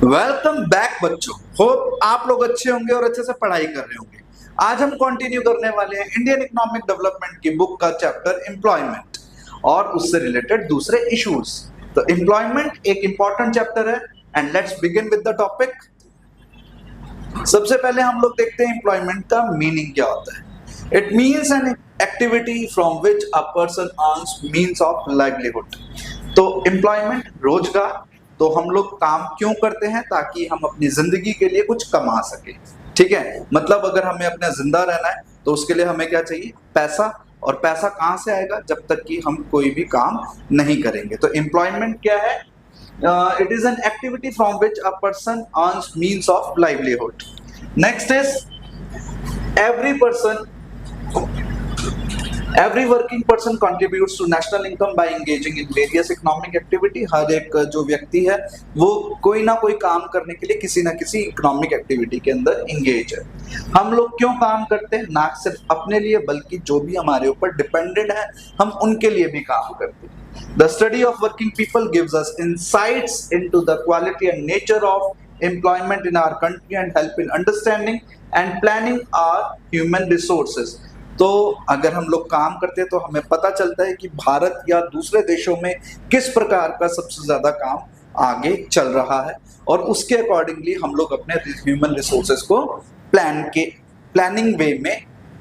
Welcome back बच्चों। Hope आप लोग अच्छे होंगे और अच्छे से पढ़ाई कर रहे होंगे। आज हम कंटिन्यू करने वाले हैं इंडियन इकोनॉमिक डेवलपमेंट की बुक का चैप्टर एम्प्लॉयमेंट और उससे रिलेटेड दूसरे इश्यूज। तो एम्प्लॉयमेंट एक इंपॉर्टेंट चैप्टर है and let's begin with the topic. सबसे पहले हम लोग देखते हैं एम्प्लॉयमेंट का मीनिंग क्या होता है। It means an activity from which a person earns means of livelihood. तो एम्प्लॉयमेंट रोजगार, तो हम लोग काम क्यों करते हैं? ताकि हम अपनी जिंदगी के लिए कुछ कमा सके। ठीक है, मतलब अगर हमें अपना जिंदा रहना है तो उसके लिए हमें क्या चाहिए? पैसा। और पैसा कहाँ से आएगा? जब तक कि हम कोई भी काम नहीं करेंगे। तो एम्प्लॉयमेंट क्या है? It is an activity from which a person earns means of livelihood. Next is every working person contributes to national income by engaging in various economic activity। हर एक जो व्यक्ति है वो कोई ना कोई काम करने के लिए किसी ना किसी इकोनॉमिक एक्टिविटी के अंदर इंगेज है। हम लोग क्यों काम करते हैं? ना सिर्फ अपने लिए बल्कि जो भी हमारे ऊपर डिपेंडेंट है हम उनके लिए भी काम करते हैं। The study of working people gives us insights into the quality and nature of employment in our country and help in understanding and planning our human resources। तो अगर हम लोग काम करते हैं तो हमें पता चलता है कि भारत या दूसरे देशों में किस प्रकार का सबसे ज्यादा काम आगे चल रहा है और उसके अकॉर्डिंगली हम लोग अपने ह्यूमन रिसोर्सेज को प्लानिंग वे में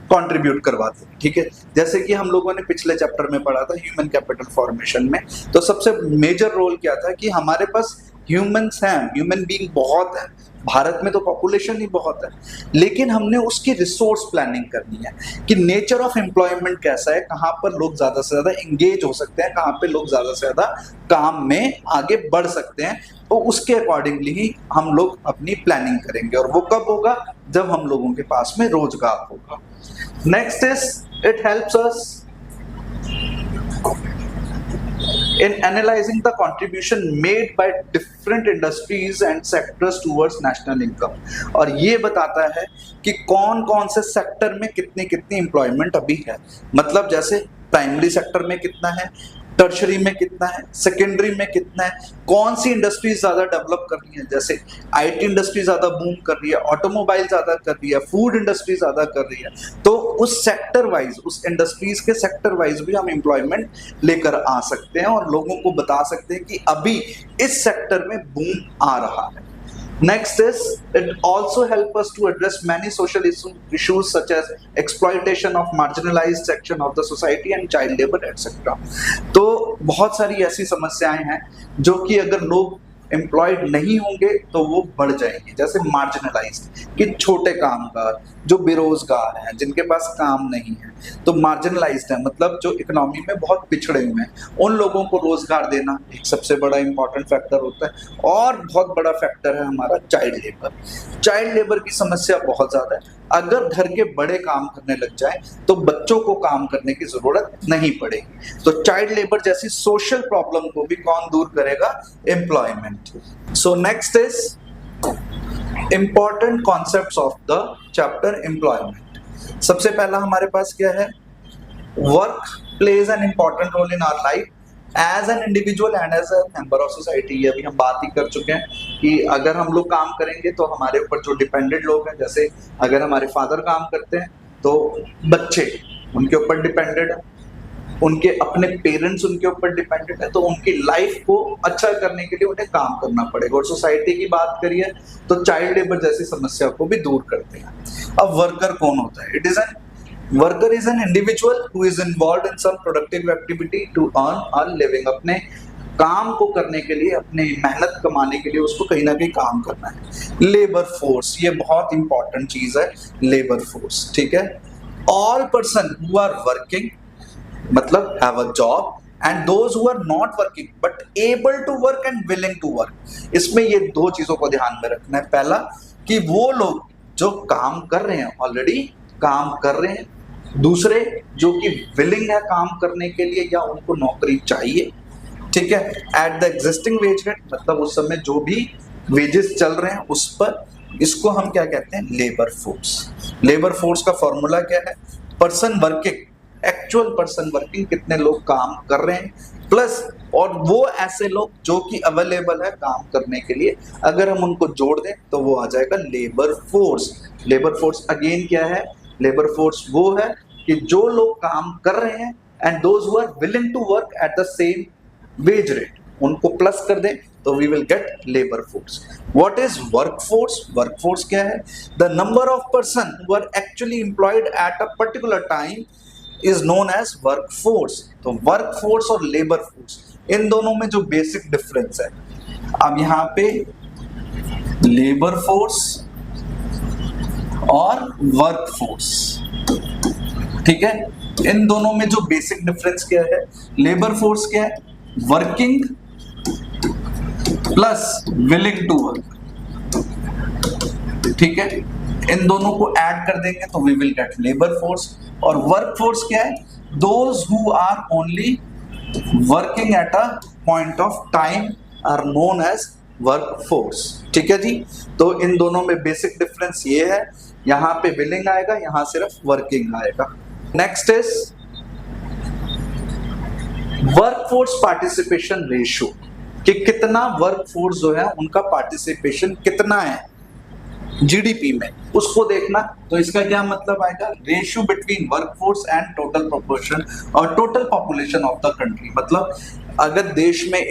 कंट्रीब्यूट करवाते हैं। ठीक है, जैसे कि हम लोगों ने पिछले चैप्टर में पढ़ा था ह्यूमन कैपिटल फॉर्मेशन में। तो सबसे मेजर रोल क्या था कि हमारे पास ह्यूमंस हैं, ह्यूमन बीइंग बहुत है, भारत में तो पॉपुलेशन ही बहुत है, लेकिन हमने उसकी रिसोर्स प्लानिंग करनी है कि नेचर ऑफ एम्प्लॉयमेंट कैसा है, कहाँ पर लोग ज्यादा से ज्यादा एंगेज हो सकते हैं, कहाँ पे लोग ज्यादा से ज्यादा काम में आगे बढ़ सकते हैं। तो उसके अकॉर्डिंगली ही हम लोग अपनी प्लानिंग करेंगे और वो कब होगा? जब हम लोगों के पास में रोजगार होगा। Next is it helps us in analyzing the contribution made by different industries and sectors towards national income। और ये बताता है कि कौन कौन से सेक्टर में कितनी कितनी एम्प्लॉयमेंट अभी है। मतलब जैसे प्राइमरी सेक्टर में कितना है, टर्शरी में कितना है, सेकेंडरी में कितना है, कौन सी इंडस्ट्री ज्यादा डेवलप कर रही है। जैसे आईटी इंडस्ट्री ज्यादा बूम कर रही है, ऑटोमोबाइल ज्यादा कर रही है, फूड इंडस्ट्री ज्यादा कर रही है। तो उस सेक्टर वाइज, उस इंडस्ट्रीज के सेक्टर वाइज भी हम एम्प्लॉयमेंट लेकर आ सकते हैं और लोगों को बता सकते हैं कि अभी इस सेक्टर में बूम आ रहा है। Next is it also help us to address many social issues such as exploitation of marginalized section of the society and child labor etc। तो बहुत सारी ऐसी समस्याएं हैं जो कि अगर लोग एम्प्लॉयड नहीं होंगे तो वो बढ़ जाएंगे। जैसे मार्जिनलाइज्ड कि छोटे कामगार जो बेरोजगार हैं, जिनके पास काम नहीं है, तो मार्जिनलाइज्ड है मतलब जो इकोनॉमी में बहुत पिछड़े हुए हैं, उन लोगों को रोजगार देना एक सबसे बड़ा इंपॉर्टेंट फैक्टर होता है। और बहुत बड़ा फैक्टर है हमारा चाइल्ड लेबर। चाइल्ड लेबर की समस्या बहुत ज्यादा है। अगर घर के बड़े काम करने लग जाए तो बच्चों को काम करने की जरूरत नहीं पड़ेगी। तो चाइल्ड लेबर जैसी सोशल प्रॉब्लम को भी कौन दूर करेगा? Employment. So next is important concepts of the chapter employment. सबसे पहला हमारे पास क्या है? Work plays an important role in our life as an individual and as a member of society. ये अभी हम बात ही कर चुके हैं कि अगर हम लोग काम करेंगे तो हमारे ऊपर जो डिपेंडेंट लोग हैं, जैसे अगर हमारे फादर काम करते हैं तो बच्चे उनके ऊपर डिपेंडेंट है, उनके अपने पेरेंट्स उनके ऊपर डिपेंडेंट है, तो उनकी लाइफ को अच्छा करने के लिए उन्हें काम करना पड़ेगा। और सोसाइटी की बात करिए तो चाइल्ड लेबर जैसी समस्या को भी दूर करते हैं। अब वर्कर कौन होता है? Worker is an individual who is involved in some productive activity to earn a living। अपने काम को करने के लिए, अपने मेहनत कमाने के लिए उसको कहीं ना कहीं काम करना है। लेबर फोर्स, ये बहुत इंपॉर्टेंट चीज है, लेबर फोर्स। ठीक है, all person who are working मतलब have a job and those who are not working but able to work and willing to work. इसमें ये दो चीजों को ध्यान में रखना है। पहला कि वो लोग जो काम कर रहे हैं, ऑलरेडी काम कर रहे हैं, दूसरे जो कि विलिंग है काम करने के लिए या उनको नौकरी चाहिए। ठीक है, at the existing wage rate मतलब उस समय जो भी वेजेस चल रहे हैं उस पर, इसको हम क्या कहते हैं? Labour force. लेबर फोर्स का फॉर्मूला क्या है? Person working, actual person working, कितने लोग काम कर रहे हैं प्लस और वो ऐसे लोग जो कि अवेलेबल है काम करने के लिए, अगर हम उनको जोड़ दें तो वो आ जाएगा labour force. Labour force again क्या है? लेबर फोर्स वो है कि जो लोग काम कर रहे हैं and those who are willing to work at the same wage rate, उनको प्लस कर दें तो we will get labour force. What is work force? Work force क्या है? The number of person who are actually employed at a particular time is known as work force. तो work force और labour force, इन दोनों में जो basic difference है, अब यहाँ पे लेबर फोर्स और वर्क फोर्स, ठीक है, इन दोनों में जो बेसिक डिफरेंस क्या है? लेबर फोर्स क्या है? Working plus willing to work, ठीक है, इन दोनों को ऐड कर देंगे तो we will get labour force. और वर्क फोर्स क्या है? Those who are only working at a point of time are known as work force, ठीक है जी। तो इन दोनों में बेसिक डिफरेंस ये है, यहाँ पे विलिंग आएगा, यहाँ सिर्फ वर्किंग आएगा। Next is workforce participation ratio, कि कितना वर्कफोर्स जो है उनका पार्टिसिपेशन कितना है जीडीपी में, उसको देखना। तो इसका क्या मतलब आएगा? Ratio between workforce and total proportion और total population of the country. मतलब अगर देश में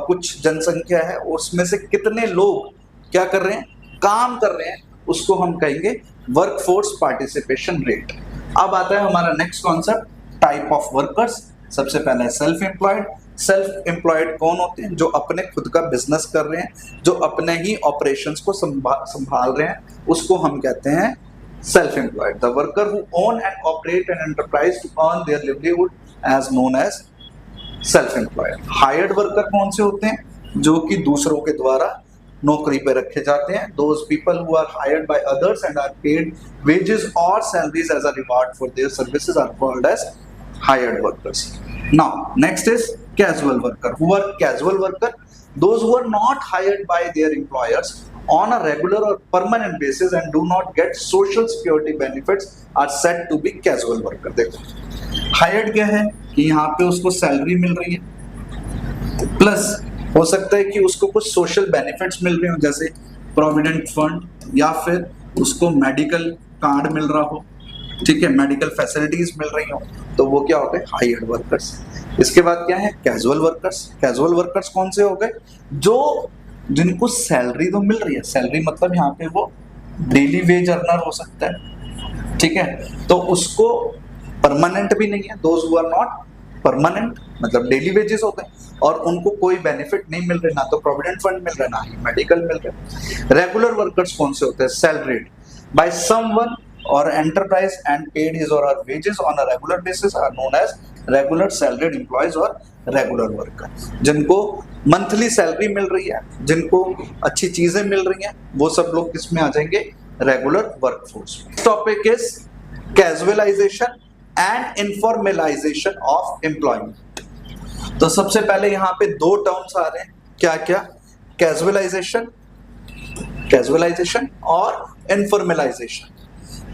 कुछ जनसंख्या है, उसमें से कितने लोग क्या कर रहे हैं? काम कर रहे हैं, उसको हम कहेंगे वर्कफोर्स पार्टिसिपेशन रेट। अब आता है हमारा next concept, type of workers. सबसे पहला है सेल्फ एम्प्लॉयड। सेल्फ एम्प्लॉयड कौन होते हैं? जो अपने खुद का बिजनेस कर रहे हैं, जो अपने ही ऑपरेशंस को संभाल रहे हैं, उसको हम कहते हैं self employed. The worker who own and operate an enterprise to earn their livelihood as known as self employed. Hired worker कौन से होते हैं? जो कि दूसरों के द्वारा नौकरी पे रखे जाते हैं। Those people who are hired by others and are paid wages or salaries as a reward for their services are called as hired workers. Now, next is casual worker. Who are casual worker? Those who are not hired by their employers on a regular or permanent basis and do not get social security benefits are said to be casual worker. देखो, hired क्या है कि यहाँ पे उसको salary मिल रही है, प्लस हो सकता है कि उसको कुछ सोशल बेनिफिट्स मिल रहे हो, जैसे प्रोविडेंट फंड या फिर उसको मेडिकल कार्ड मिल रहा हो, ठीक है, मेडिकल फैसिलिटीज मिल रही हो, तो वो क्या हो गए? Hired workers. इसके बाद क्या है? Casual workers. कैजुअल वर्कर्स कौन से हो गए? जो जिनको सैलरी तो मिल रही है, सैलरी मतलब यहाँ पे वो डेली वेज अर्नर हो सकता है, ठीक है, तो उसको परमानेंट भी नहीं है, those who are not permanent, मतलब डेली वेजेस होते हैं और उनको कोई बेनिफिट नहीं मिल रहे, ना तो प्रोविडेंट फंड मिल रहा है, ना ही मेडिकल मिल रहा है। रेगुलर वर्कर्स कौन से होते हैं? Salaried by someone or enterprise and paid his or her wages on a regular basis are known as regular salaried employees और रेगुलर वर्कर। जिनको मंथली सैलरी मिल रही है, जिनको अच्छी चीजें मिल रही हैं, वो सब लोग किसमें आ जाएंगे? Regular workforce. Topic is casualisation and informalisation of employment. तो सबसे पहले यहाँ पे दो टर्म्स आ रहे हैं, क्या क्या? कैजुअलाइजेशन, कैजुअलाइजेशन और इनफॉर्मलाइजेशन।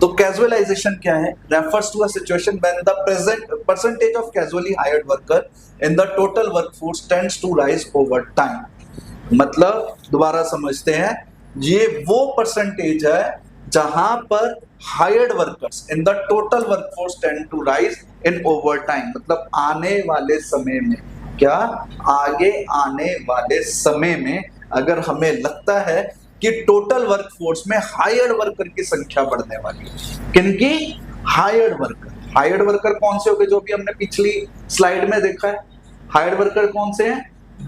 तो कैजुअलाइजेशन क्या है? Refers to a situation when the present percentage of casually hired worker in the total workforce tends to rise over time. मतलब दोबारा समझते हैं, ये वो परसेंटेज है जहां पर hired workers in the total workforce tend to rise in over time. मतलब आने वाले समय में, क्या आगे आने वाले समय में अगर हमें लगता है कि टोटल वर्कफोर्स में हायर्ड वर्कर की संख्या बढ़ने वाली है। किनकी? Hired worker. हायर्ड वर्कर कौन से हो गए? जो भी हमने पिछली स्लाइड में देखा है। हायर्ड वर्कर कौन से हैं?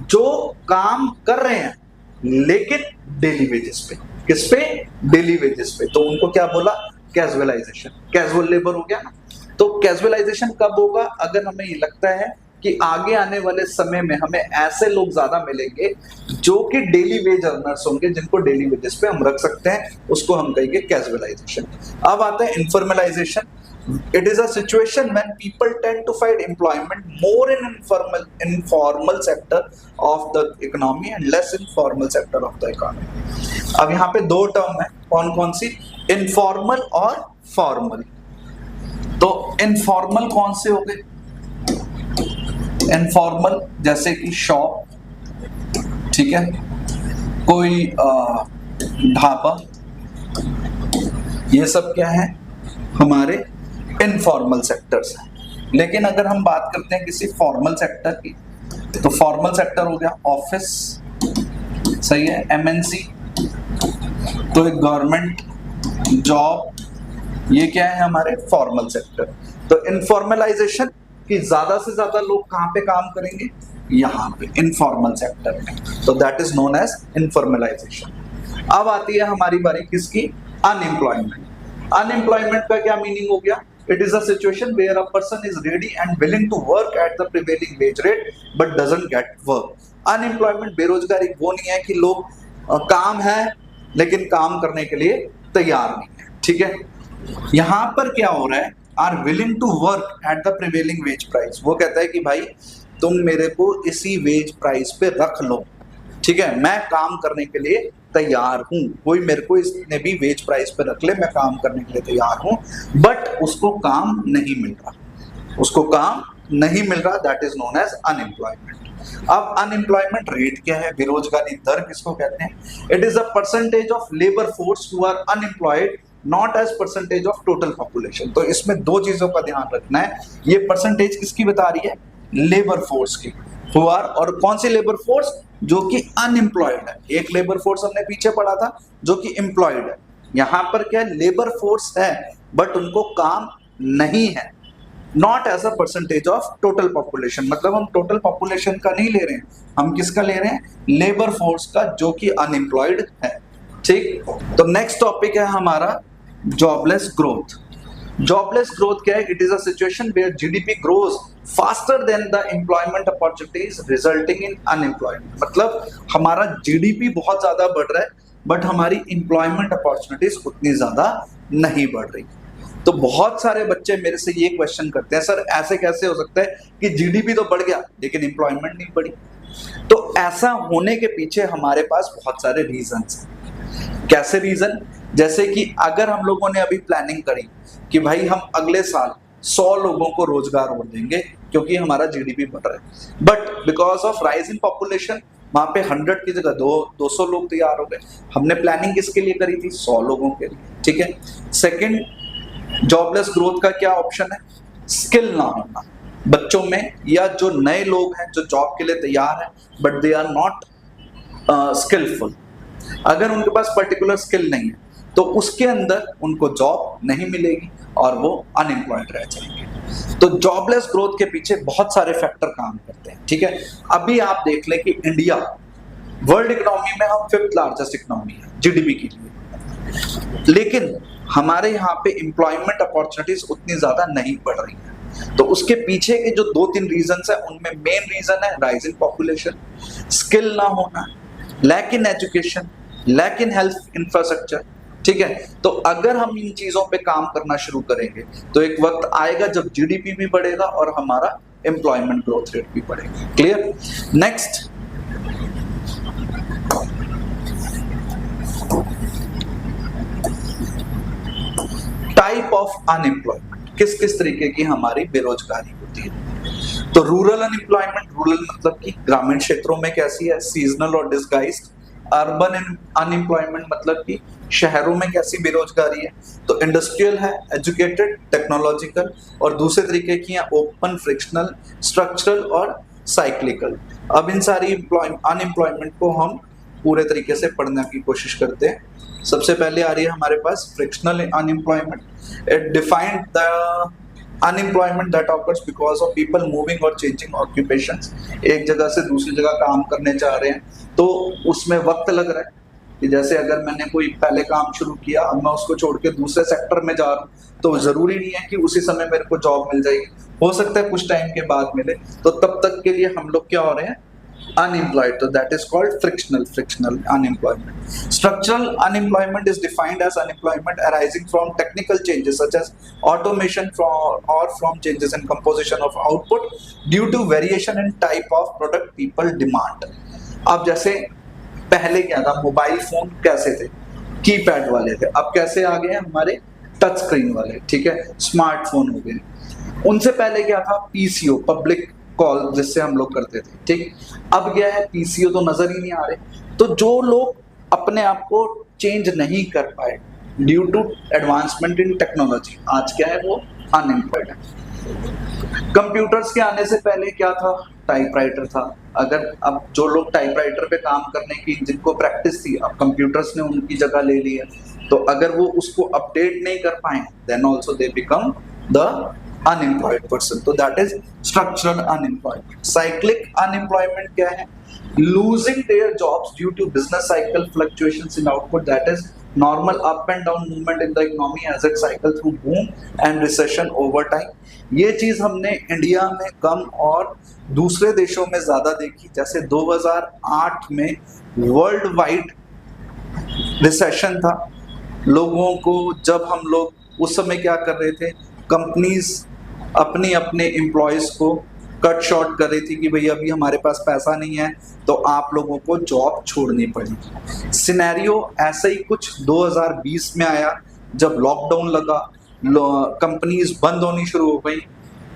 जो काम कर रहे हैं लेकिन डेली वेजेस पे। किस पे? डेली वेजेस पे। तो उनको क्या बोला? कैजुअलाइजेशन। कैजुअल लेबर हो गया ना। तो कैजुअलाइजेशन कब होगा? अगर हमें ये लगता है कि आगे आने वाले समय में हमें ऐसे लोग ज्यादा मिलेंगे जो कि डेली वेज अर्नर्स होंगे, जिनको डेली वेजेस पे हम रख सकते हैं, उसको हम कहेंगे कैजुअलाइजेशन। अब आता है informalisation. It is a situation when people tend to find employment more in informal sector of the economy and less in formal sector of the economy. अब यहाँ पे दो टर्म है, कौन कौन सी? इनफॉर्मल और फॉर्मल। तो इनफॉर्मल कौन से हो गए? इनफॉर्मल जैसे कि शॉप, ठीक है, कोई ढाबा, ये सब क्या है हमारे इनफॉर्मल सेक्टर्स हैं। लेकिन अगर हम बात करते हैं किसी फॉर्मल सेक्टर की, तो फॉर्मल सेक्टर हो गया ऑफिस, सही है, एमएनसी, तो एक गवर्नमेंट जॉब, ये क्या है हमारे फॉर्मल सेक्टर। तो इनफॉर्मलाइजेशन कि ज्यादा से ज्यादा लोग कहाँ पे काम करेंगे, यहाँ पे इनफॉर्मल सेक्टर में, तो that is known as informalization. अब आती है हमारी बारी किसकी, अनएम्प्लॉयमेंट। अनएम्प्लॉयमेंट का क्या मीनिंग हो गया, it is a situation where a person is ready and willing to work at the prevailing wage rate but doesn't get work. Unemployment, बेरोजगारी वो नहीं है कि लोग काम है लेकिन काम करने के लिए तैयार नहीं है, ठीक है। यहां पर क्या हो रहा है, are willing to work at the prevailing wage price, वो कहता है कि भाई तुम मेरे को इसी वेज प्राइस पे रख लो, ठीक है, मैं काम करने के लिए तैयार हूं, कोई मेरे को इसने भी वेज प्राइस पे रख ले, मैं काम करने के लिए तैयार हूं, बट उसको काम नहीं मिल रहा, उसको काम नहीं मिल रहा, that is known as unemployment. अब अनएम्प्लॉयमेंट रेट क्या है, बेरोजगारी दर किसको कहते हैं, it is a percentage of labour force who are unemployed not as percentage of total population. तो इसमें दो चीजों का ध्यान रखना है, ये परसेंटेज किसकी बता रही है, लेबर फोर्स की, हु आर, और कौन सी लेबर फोर्स, जो कि अनएम्प्लॉयड है। एक लेबर फोर्स हमने पीछे पढ़ा था जो कि एम्प्लॉयड है, यहां पर क्या लेबर फोर्स है बट उनको काम नहीं है, not as a percentage of total population, मतलब हम टोटल पॉपुलेशन का नहीं ले रहे हैं, हम किसका ले रहे हैं, लेबर फोर्स का, जो कि अनएम्प्लॉयड है, ठीक। तो नेक्स्ट टॉपिक है हमारा जॉबलेस ग्रोथ। जॉबलेस ग्रोथ क्या है, it is a situation where GDP grows faster than the employment opportunities resulting in unemployment, मतलब हमारा जीडीपी बहुत ज्यादा बढ़ रहा है बट हमारी एम्प्लॉयमेंट अपॉर्चुनिटीज उतनी ज्यादा नहीं बढ़ रही। तो बहुत सारे बच्चे मेरे से ये क्वेश्चन करते हैं, सर ऐसे कैसे हो सकता है कि जीडीपी तो बढ़ गया लेकिन एम्प्लॉयमेंट नहीं बढ़ी। तो ऐसा होने के पीछे हमारे पास बहुत सारे रीजंस हैं। कैसे रीजन, जैसे कि अगर हम लोगों ने अभी प्लानिंग करी कि भाई हम अगले साल 100 लोगों को रोजगार और देंगे क्योंकि हमारा जीडीपी बढ़ रहा है, but because of rise in population वहां पे 100 की जगह 200 लोग तैयार हो गए। हमने प्लानिंग किसके लिए करी थी, 100 लोगों के लिए, ठीक है। सेकंड, जॉबलेस ग्रोथ का क्या ऑप्शन है, स्किल ना होना बच्चों में, या जो नए लोग हैं जो जॉब के लिए तैयार हैं but they are not skillful, अगर उनके पास पर्टिकुलर स्किल नहीं है तो उसके अंदर उनको जॉब नहीं मिलेगी और वो अनएम्प्लॉयड रह जाएंगे। तो जॉबलेस ग्रोथ के पीछे बहुत सारे फैक्टर काम करते हैं, ठीक है। अभी आप देख लें कि इंडिया वर्ल्ड इकोनॉमी में हम 5th लार्जेस्ट इकोनॉमी है जीडीपी के लिए, लेकिन हमारे यहाँ पे एम्प्लॉयमेंट अपॉर्चुनिटीज उतनी ज्यादा नहीं बढ़ रही है। तो उसके पीछे के जो 2-3 रीजन है उनमें मेन रीजन है राइज इन पॉपुलेशन, स्किल ना होना, lack in education, lack in health infrastructure, ठीक है। तो अगर हम इन चीजों पे काम करना शुरू करेंगे तो एक वक्त आएगा जब जीडीपी भी बढ़ेगा और हमारा एम्प्लॉयमेंट ग्रोथ रेट भी बढ़ेगा। Clear. Next, type of unemployment, किस किस तरीके की हमारी बेरोजगारी होती है। तो रूरल अनएम्प्लॉयमेंट, रूरल मतलब कि ग्रामीण क्षेत्रों में कैसी है, सीजनल और डिस्गाइज्ड। अर्बन अनएम्प्लॉयमेंट मतलब कि शहरों में कैसी बेरोजगारी है, तो इंडस्ट्रियल है, एजुकेटेड, टेक्नोलॉजिकल, और दूसरे तरीके की है ओपन, फ्रिक्शनल, स्ट्रक्चरल और साइक्लिकल। अब इन सारी अनएम्प्लॉयमेंट को हम पूरे तरीके से पढ़ने की कोशिश करते हैं। सबसे पहले आ रही है हमारे पास frictional unemployment. It defined the unemployment that occurs because of people moving or changing occupations, एक जगह से दूसरी जगह काम करने जा रहे हैं तो उसमें वक्त लग रहा है कि जैसे अगर मैंने कोई पहले काम शुरू किया अब मैं उसको छोड़ के दूसरे सेक्टर में जा रहा हूँ तो जरूरी नहीं है कि उसी समय मेरे को जॉब मिल जाएगी, हो सकता है कुछ टाइम के बाद मिले, तो तब तक के लिए हम लोग क्या हो रहे हैं, unemployed. So that is called frictional unemployment. Structural unemployment is defined as unemployment arising from technical changes such as automation or from changes in composition of output due to variation in type of product people demand. अब जैसे पहले क्या था, mobile phone कैसे थे, keypad वाले थे, अब कैसे आ गए हैं हमारे टच स्क्रीन वाले, ठीक है, स्मार्टफोन हो गए। उनसे पहले क्या था, पीसीओ, पब्लिक कॉल जिससे हम लोग करते थे, ठीक। अब क्या है, पीसीओ तो नजर ही नहीं आ रहे। तो जो लोग अपने आप को चेंज नहीं कर पाए due to advancement in technology, आज क्या है, वो अनएम्प्लॉयड है। कंप्यूटर्स के आने से पहले क्या था, टाइपराइटर था। अगर अब जो लोग टाइपराइटर पे काम करने की जिनको प्रैक्टिस थी, अब कंप्यूटर्स ने उनकी जगह ले ली है, तो अगर वो उसको अपडेट नहीं कर पाए then also they become the unemployed person. तो that is structural unemployment. Cyclic unemployment क्या है, losing their jobs due to business cycle fluctuations in output, that is normal up and down movement in the economy as it cycle through boom and recession over time। ये चीज हमने India में कम और दूसरे देशों में ज्यादा देखी। जैसे 2008 में वर्ल्ड वाइड रिसेशन था, लोगों को जब हम लोग उस समय क्या कर रहे थे, कंपनीज अपने एम्प्लॉयज को कट शॉर्ट कर रही थी कि भाई अभी हमारे पास पैसा नहीं है तो आप लोगों को जॉब छोड़नी पड़ेगी। सिनेरियो ऐसे ही कुछ 2020 में आया जब लॉकडाउन लगा, कंपनीज बंद होनी शुरू हो गई।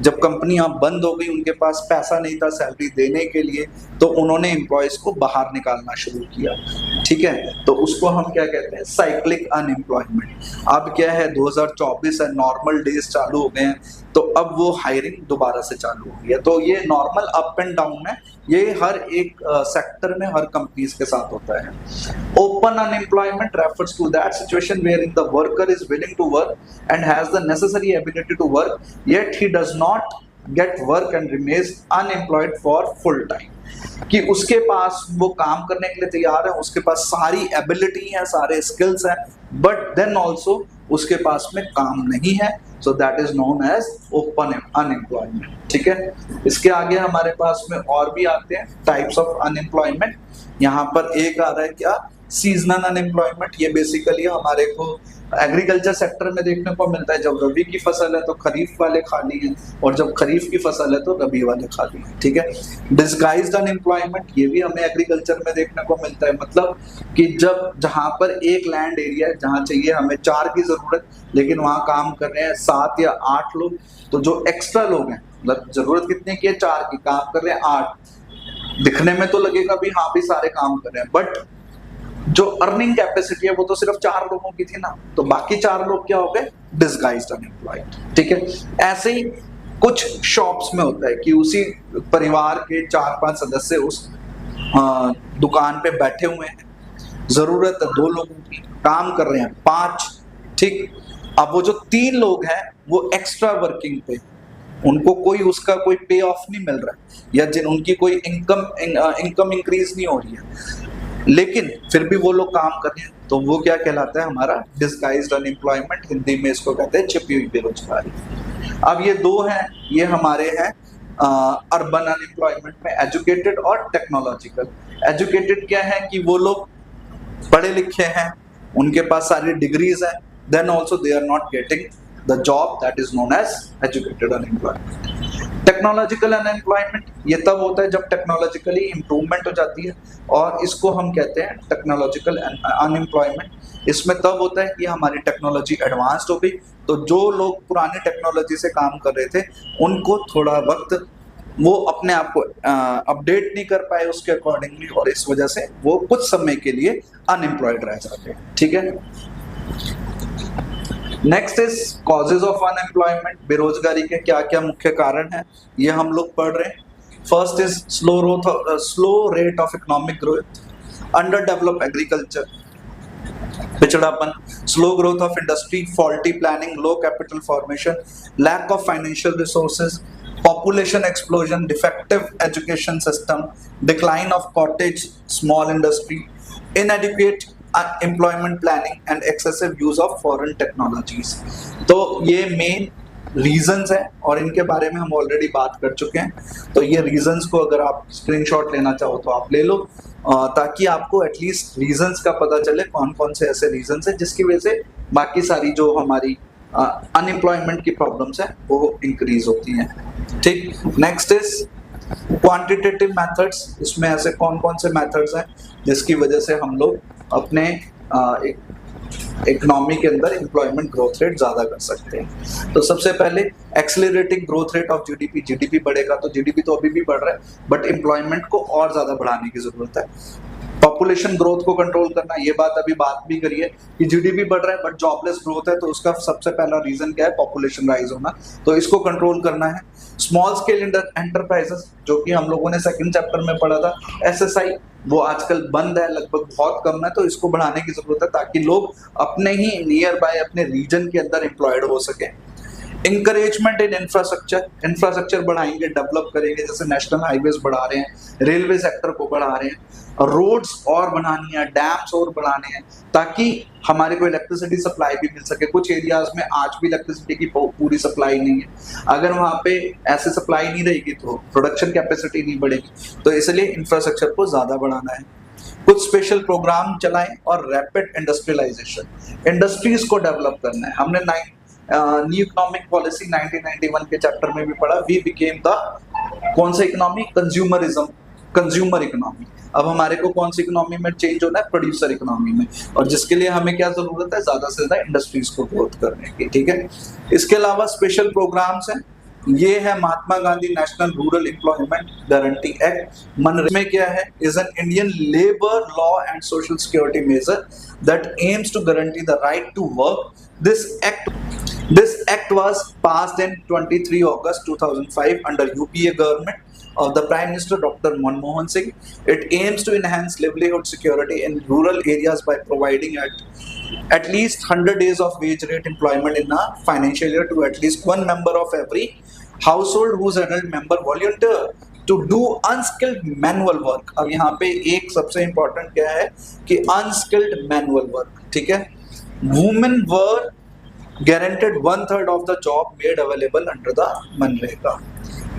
जब कंपनियां बंद हो गई, उनके पास पैसा नहीं था सैलरी देने के लिए, तो उन्होंने एम्प्लॉयज को बाहर निकालना शुरू किया, ठीक है। तो उसको हम क्या कहते हैं, साइक्लिक अनएम्प्लॉयमेंट। अब क्या है, 2024 है, नॉर्मल डेज चालू हो गए हैं, तो अब वो हायरिंग दोबारा से चालू हो गई है। तो ये नॉर्मल अप एंड डाउन है, ये हर एक सेक्टर में हर कंपनीज के साथ होता है। Open unemployment refers to that situation where in the worker is willing to work and has the necessary ability to work yet he does not get work and remains unemployed for full time. कि उसके पास वो काम करने के लिए तैयार है, उसके पास सारी एबिलिटी है, सारे स्किल्स हैं, बट देन ऑल्सो उसके पास में काम नहीं है, so that is known as open unemployment, ठीक है। इसके आगे हमारे पास में और भी आते हैं टाइप्स ऑफ अनएम्प्लॉयमेंट। यहाँ पर एक आ रहा है क्या, सीजनल अनएम्प्लॉयमेंट। ये बेसिकली हमारे को एग्रीकल्चर सेक्टर में देखने को मिलता है। जब रबी की फसल है तो खरीफ वाले खाली हैं, और जब खरीफ की फसल है तो रबी वाले खाली हैं, ठीक है। डिस्गाइज्ड अनएम्प्लॉयमेंट, ये भी हमें एग्रीकल्चर में देखने को मिलता है। मतलब कि जब जहाँ पर एक लैंड एरिया है जहाँ चाहिए हमें 4 की जरूरत, लेकिन वहाँ काम कर रहे हैं 7 या 8 लोग, तो जो एक्स्ट्रा लोग हैं, मतलब जरूरत कितने की है, 4 की, काम कर रहे हैं 8। दिखने में तो लगेगा भी हाँ भी सारे काम कर रहे हैं, बट जो अर्निंग कैपेसिटी है वो तो सिर्फ 4 लोगों की थी ना, तो बाकी 4 लोग क्या हो गए, डिस्गाइज्ड अनएम्प्लॉयड, ठीक है। ऐसे ही कुछ शॉप्स में होता है कि उसी परिवार के 4-5 सदस्य उस दुकान पे बैठे हुए हैं, जरूरत है 2 लोगों की, काम कर रहे हैं 5, ठीक। अब वो जो 3 लोग हैं वो एक्स्ट्रा वर्किंग पे, उनको कोई उसका कोई पे ऑफ नहीं मिल रहा है, या जिन उनकी कोई इनकम इंक्रीज नहीं हो रही है, लेकिन फिर भी वो लोग काम कर रहे हैं, तो वो क्या कहलाता है, हमारा डिस्गाइज्ड अनएम्प्लॉयमेंट। हिंदी में इसको कहते हैं छिपी हुई बेरोजगारी। अब ये 2 हैं, ये हमारे हैं अर्बन अनएम्प्लॉयमेंट में, एजुकेटेड और टेक्नोलॉजिकल। एजुकेटेड क्या है कि वो लोग पढ़े लिखे हैं, उनके पास सारी डिग्रीज हैं, then also they are not getting the job, that is known as educated unemployment. Technological unemployment ये तब होता है जब टेक्नोलॉजिकली इंप्रूवमेंट हो जाती है, और इसको हम कहते हैं टेक्नोलॉजिकल अनएम्प्लॉयमेंट। इसमें तब होता है कि हमारी टेक्नोलॉजी एडवांस्ड हो गई, तो जो लोग पुरानी टेक्नोलॉजी से काम कर रहे थे उनको थोड़ा वक्त वो अपने आप को अपडेट नहीं कर पाए उसके अकॉर्डिंगली, और इस वजह से वो कुछ समय के लिए अनएम्प्लॉयड रह जाते हैं, ठीक है। Next is causes of unemployment. बेरोजगारी के क्या क्या मुख्य कारण हैं, ये हम लोग पढ़ रहे हैं। First is slow rate of economic growth, under develop agriculture, पिछड़ापन, slow growth of industry, faulty planning, low capital formation, lack of financial resources, population explosion, defective education system, decline of cottage small industry, inadequate employment planning and excessive use of foreign technologies। तो ये main reasons है और इनके बारे में हम already बात कर चुके हैं। तो ये रीजंस को अगर आप स्क्रीनशॉट लेना चाहो तो आप ले लो, ताकि आपको एटलीस्ट रीजंस का पता चले कौन कौन से ऐसे रीजंस हैं जिसकी वजह से बाकी सारी जो हमारी अनएम्प्लॉयमेंट की प्रॉब्लम्स है वो इंक्रीज होती हैं, ठीक। Next is quantitative methods. इसमें ऐसे कौन कौन से मेथड्स हैं जिसकी वजह से हम लोग अपने एक इकोनॉमी के अंदर एम्प्लॉयमेंट ग्रोथ रेट ज्यादा कर सकते हैं। तो सबसे पहले accelerating growth rate of GDP, GDP बढ़ेगा तो जीडीपी तो अभी भी बढ़ रहा है बट एम्प्लॉयमेंट को और ज्यादा बढ़ाने की जरूरत है। पॉपुलेशन ग्रोथ को कंट्रोल करना, ये बात भी करी है कि जीडीपी बढ़ रहा है बट जॉबलेस ग्रोथ है, तो उसका सबसे पहला रीजन क्या है, पॉपुलेशन राइज होना, तो इसको कंट्रोल करना है। स्मॉल स्केल एंटरप्राइजेस जो कि हम लोगों ने सेकंड चैप्टर में पढ़ा था, एसएसआई वो आजकल बंद है, लगभग बहुत कम है, तो इसको बढ़ाने की जरूरत है ताकि लोग अपने ही नियर बाय अपने रीजन के अंदर एम्प्लॉयड हो सके। इंकरेजमेंट इन इंफ्रास्ट्रक्चर, इंफ्रास्ट्रक्चर बढ़ाएंगे, डेवलप करेंगे, जैसे नेशनल हाईवेज बढ़ा रहे हैं, रेलवे सेक्टर को बढ़ा रहे हैं, रोड्स और बनानी है, डैम्स और बनाने हैं ताकि हमारे को इलेक्ट्रिसिटी सप्लाई भी मिल सके। कुछ एरियाज में आज भी इलेक्ट्रिसिटी की पूरी सप्लाई नहीं है, अगर वहां पे ऐसे सप्लाई नहीं रहेगी तो प्रोडक्शन कैपेसिटी नहीं बढ़ेगी, तो इसलिए इंफ्रास्ट्रक्चर को ज्यादा बढ़ाना है। कुछ स्पेशल प्रोग्राम चलाएं और रैपिड इंडस्ट्रियलाइजेशन, इंडस्ट्रीज को डेवलप करना है। हमने न्यू इकोनॉमिक पॉलिसी 1991 के चैप्टर में भी पढ़ा, वी बिकेम द कौन सा इकोनॉमी, कंज्यूमरिज्म, कंज्यूमर इकोनॉमी। अब हमारे को कौन सी इकोनॉमी में चेंज होना है, प्रोड्यूसर इकोनॉमी में, और जिसके लिए हमें क्या जरूरत है, ज्यादा से ज्यादा इंडस्ट्रीज को ग्रोथ करने की, ठीक है। इसके अलावा स्पेशल प्रोग्राम्स हैं, ये है Mahatma Gandhi national rural employment guarantee act. MNREGA में क्या है, is an Indian labour law and social security measure that aims to guarantee the right to work. This act was passed in 23 August 2005 under UPA government of the Prime Minister Dr. Manmohan Singh. It aims to enhance livelihood security in rural areas by providing at least 100 days of wage rate employment in a financial year to at least one member of every household whose adult member volunteer to do unskilled manual work। अब यहाँ पे एक सबसे important क्या है कि unskilled manual work, ठीक है। Women were guaranteed 1/3 of the job made available under the MNREGA.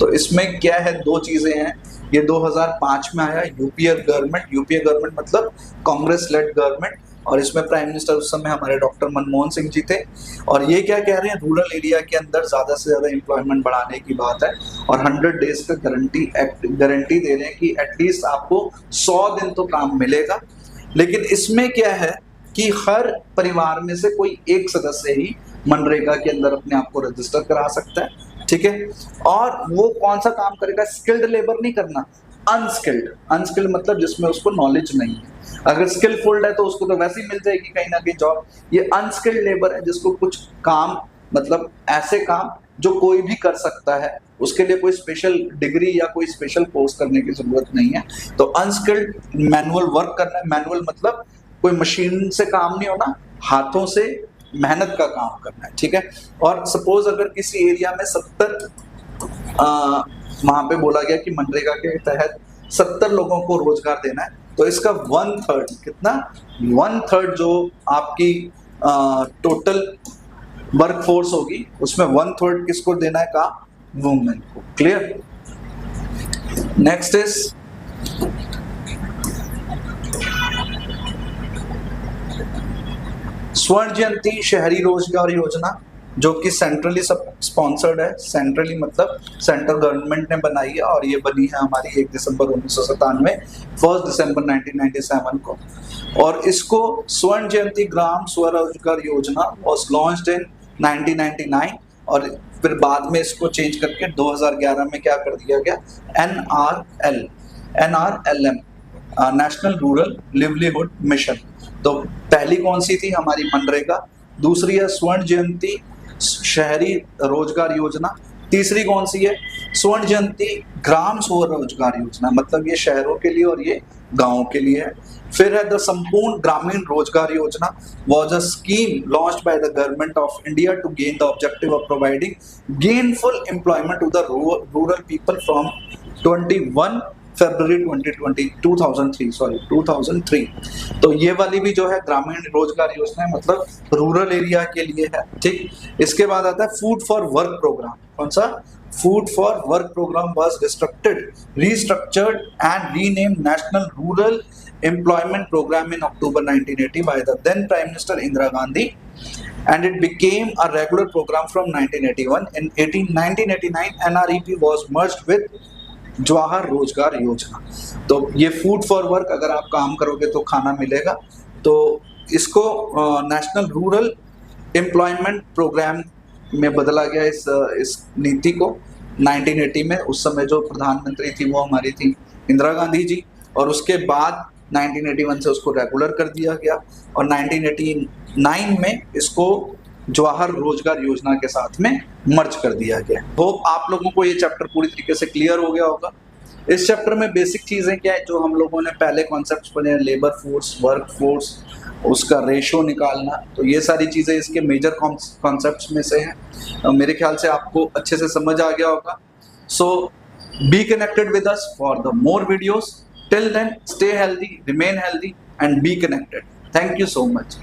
तो इसमें क्या है, दो चीजें हैं, ये 2005 में आया, यूपीए गवर्नमेंट मतलब कांग्रेस लेड गवर्नमेंट, और इसमें प्राइम मिनिस्टर उस समय हमारे डॉक्टर मनमोहन सिंह जी थे। और ये क्या कह रहे हैं, रूरल एरिया के अंदर ज्यादा से ज्यादा एम्प्लॉयमेंट बढ़ाने की बात है, और 100 डेज का गारंटी दे रहे हैं कि एटलीस्ट आपको 100 दिन तो काम मिलेगा। लेकिन इसमें क्या है कि हर परिवार में से कोई एक सदस्य ही मनरेगा के अंदर अपने आप को रजिस्टर करा सकता है, ठीक है। और वो कौन सा काम करेगा, स्किल्ड लेबर नहीं करना, अनस्किल्ड मतलब जिसमें उसको नॉलेज नहीं है। अगर स्किलफुल है तो उसको तो वैसे ही मिल जाएगी कहीं ना कहीं जॉब। ये अनस्किल्ड लेबर है जिसको कुछ काम, मतलब ऐसे काम जो कोई भी कर सकता है, उसके लिए कोई स्पेशल डिग्री या कोई स्पेशल कोर्स करने की जरूरत नहीं है। तो अनस्किल्ड मैनुअल वर्क करना है, मैनुअल मतलब कोई मशीन से काम नहीं होना, हाथों से मेहनत का काम करना है, ठीक है। और सपोज अगर किसी एरिया में 70 वहां पे बोला गया कि मनरेगा के तहत 70 लोगों को रोजगार देना है, तो इसका 1/3 कितना, 1/3 जो आपकी टोटल वर्क फोर्स होगी उसमें 1/3 किसको देना है, का वुमेन को। क्लियर। नेक्स्ट इज स्वर्ण जयंती शहरी रोजगार योजना, जो कि सेंट्रली स्पॉन्सर्ड है, सेंट्रली मतलब सेंट्रल गवर्नमेंट ने बनाई है, और ये बनी है हमारी 1 दिसंबर 1997, 1 दिसंबर 1997 को। और इसको स्वर्ण जयंती ग्राम स्वरोजगार योजना वॉज लॉन्च्ड इन 1999, और फिर बाद में इसको चेंज करके 2011 में क्या कर दिया गया, NRLM national rural livelihood mission. तो पहली कौन सी थी, हमारी मनरेगा, दूसरी है स्वर्ण जयंती शहरी रोजगार योजना, तीसरी कौन सी है, स्वर्ण जयंती ग्राम स्वरोजगार योजना, मतलब ये शहरों के लिए और ये गांवों के लिए है। फिर है द संपूर्ण Grameen Rozgar Yojana, was a scheme launched by the government of India to gain the objective of providing gainful employment to the rural people from 21 February 2003। तो ये वाली भी जो है ग्रामीण रोजगार योजना है, मतलब रूरल एरिया के लिए है, ठीक। इसके बाद आता है फूड फॉर वर्क प्रोग्राम, कौन सा, food for work programme was restructured and renamed National Rural Employment Program in October 1980 by the then Prime Minister Indira Gandhi, and it became a regular program from 1981. In 1989, NREP was merged with Jawahar रोजगार योजना। तो ये food for work, अगर आप काम करोगे तो खाना मिलेगा, तो इसको नेशनल रूरल एम्प्लॉयमेंट प्रोग्राम में बदला गया इस नीति को 1980 में। उस समय जो प्रधानमंत्री थी वो हमारी थी इंदिरा गांधी जी, और उसके बाद 1981 से उसको रेगुलर कर दिया गया, और 1989 में इसको जवाहर रोजगार योजना के साथ में मर्ज कर दिया गया। होप आप लोगों को ये चैप्टर पूरी तरीके से क्लियर हो गया होगा। इस चैप्टर में बेसिक चीजें क्या है जो हम लोगों ने पहले कॉन्सेप्ट्स पढ़े, लेबर फोर्स, वर्क फोर्स, उसका रेशो निकालना, तो ये सारी चीजें इसके मेजर कॉन्सेप्ट्स में से हैं। मेरे ख्याल से आपको अच्छे से समझ आ गया होगा। So be connected with us for the more videos. Till then, stay healthy, remain healthy and be connected. Thank you so much.